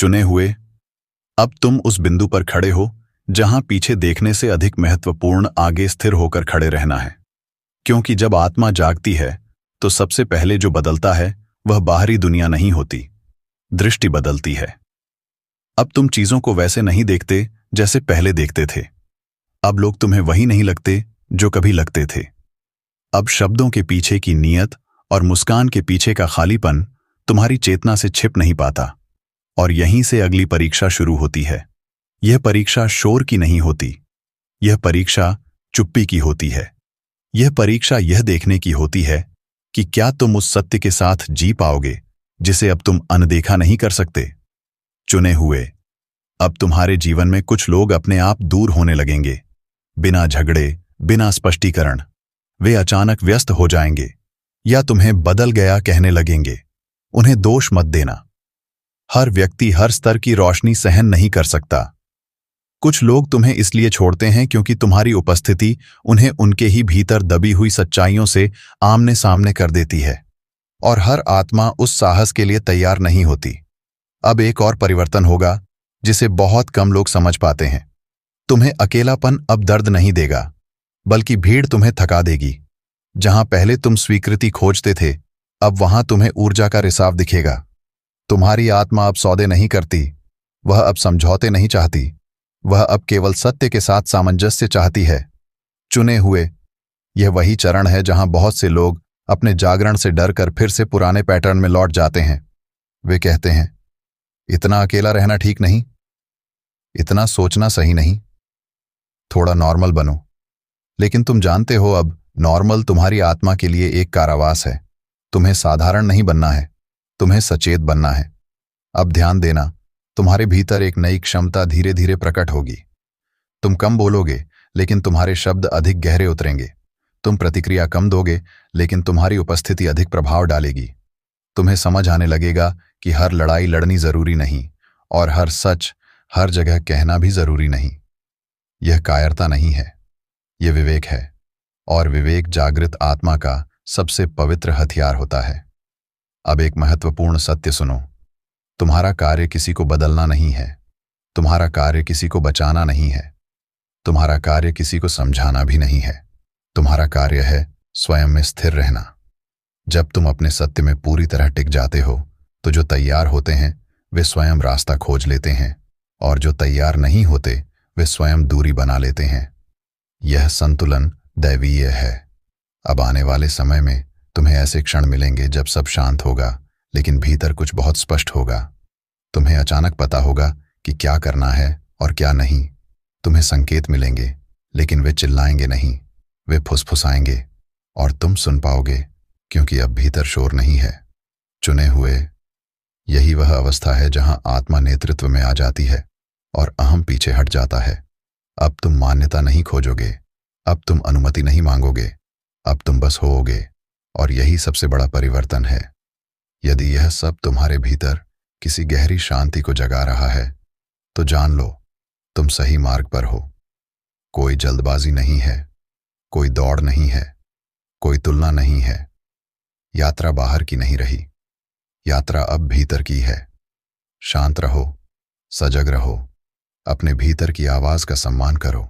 चुने हुए, अब तुम उस बिंदु पर खड़े हो जहां पीछे देखने से अधिक महत्वपूर्ण आगे स्थिर होकर खड़े रहना है। क्योंकि जब आत्मा जागती है तो सबसे पहले जो बदलता है वह बाहरी दुनिया नहीं होती, दृष्टि बदलती है। अब तुम चीजों को वैसे नहीं देखते जैसे पहले देखते थे। अब लोग तुम्हें वही नहीं लगते जो कभी लगते थे। अब शब्दों के पीछे की नीयत और मुस्कान के पीछे का खालीपन तुम्हारी चेतना से छिप नहीं पाता। और यहीं से अगली परीक्षा शुरू होती है। यह परीक्षा शोर की नहीं होती, यह परीक्षा चुप्पी की होती है। यह परीक्षा यह देखने की होती है कि क्या तुम उस सत्य के साथ जी पाओगे जिसे अब तुम अनदेखा नहीं कर सकते। चुने हुए, अब तुम्हारे जीवन में कुछ लोग अपने आप दूर होने लगेंगे, बिना झगड़े, बिना स्पष्टीकरण। वे अचानक व्यस्त हो जाएंगे या तुम्हें बदल गया कहने लगेंगे। उन्हें दोष मत देना। हर व्यक्ति हर स्तर की रोशनी सहन नहीं कर सकता। कुछ लोग तुम्हें इसलिए छोड़ते हैं क्योंकि तुम्हारी उपस्थिति उन्हें उनके ही भीतर दबी हुई सच्चाइयों से आमने सामने कर देती है। और हर आत्मा उस साहस के लिए तैयार नहीं होती। अब एक और परिवर्तन होगा जिसे बहुत कम लोग समझ पाते हैं। तुम्हें अकेलापन अब दर्द नहीं देगा, बल्कि भीड़ तुम्हें थका देगी। जहां पहले तुम स्वीकृति खोजते थे, अब वहां तुम्हें ऊर्जा का रिसाव दिखेगा। तुम्हारी आत्मा अब सौदे नहीं करती, वह अब समझौते नहीं चाहती, वह अब केवल सत्य के साथ सामंजस्य चाहती है। चुने हुए, यह वही चरण है जहां बहुत से लोग अपने जागरण से डरकर फिर से पुराने पैटर्न में लौट जाते हैं। वे कहते हैं, इतना अकेला रहना ठीक नहीं, इतना सोचना सही नहीं, थोड़ा नॉर्मल बनो। लेकिन तुम जानते हो, अब नॉर्मल तुम्हारी आत्मा के लिए एक कारावास है। तुम्हें साधारण नहीं बनना है, तुम्हें सचेत बनना है। अब ध्यान देना, तुम्हारे भीतर एक नई क्षमता धीरे धीरे प्रकट होगी। तुम कम बोलोगे, लेकिन तुम्हारे शब्द अधिक गहरे उतरेंगे। तुम प्रतिक्रिया कम दोगे, लेकिन तुम्हारी उपस्थिति अधिक प्रभाव डालेगी। तुम्हें समझ आने लगेगा कि हर लड़ाई लड़नी जरूरी नहीं, और हर सच हर जगह कहना भी जरूरी नहीं। यह कायरता नहीं है, यह विवेक है। और विवेक जागृत आत्मा का सबसे पवित्र हथियार होता है। अब एक महत्वपूर्ण सत्य सुनो, तुम्हारा कार्य किसी को बदलना नहीं है, तुम्हारा कार्य किसी को बचाना नहीं है, तुम्हारा कार्य किसी को समझाना भी नहीं है। तुम्हारा कार्य है स्वयं में स्थिर रहना। जब तुम अपने सत्य में पूरी तरह टिक जाते हो, तो जो तैयार होते हैं वे स्वयं रास्ता खोज लेते हैं, और जो तैयार नहीं होते वे स्वयं दूरी बना लेते हैं। यह संतुलन दैवीय है। अब आने वाले समय में तुम्हें ऐसे क्षण मिलेंगे जब सब शांत होगा, लेकिन भीतर कुछ बहुत स्पष्ट होगा। तुम्हें अचानक पता होगा कि क्या करना है और क्या नहीं। तुम्हें संकेत मिलेंगे, लेकिन वे चिल्लाएंगे नहीं, वे फुसफुसाएंगे, और तुम सुन पाओगे, क्योंकि अब भीतर शोर नहीं है। चुने हुए, यही वह अवस्था है जहां आत्मा नेतृत्व में आ जाती है और अहम पीछे हट जाता है। अब तुम मान्यता नहीं खोजोगे, अब तुम अनुमति नहीं मांगोगे, अब तुम बस होओगे। और यही सबसे बड़ा परिवर्तन है। यदि यह सब तुम्हारे भीतर किसी गहरी शांति को जगा रहा है, तो जान लो तुम सही मार्ग पर हो। कोई जल्दबाजी नहीं है, कोई दौड़ नहीं है, कोई तुलना नहीं है। यात्रा बाहर की नहीं रही, यात्रा अब भीतर की है। शांत रहो, सजग रहो, अपने भीतर की आवाज का सम्मान करो।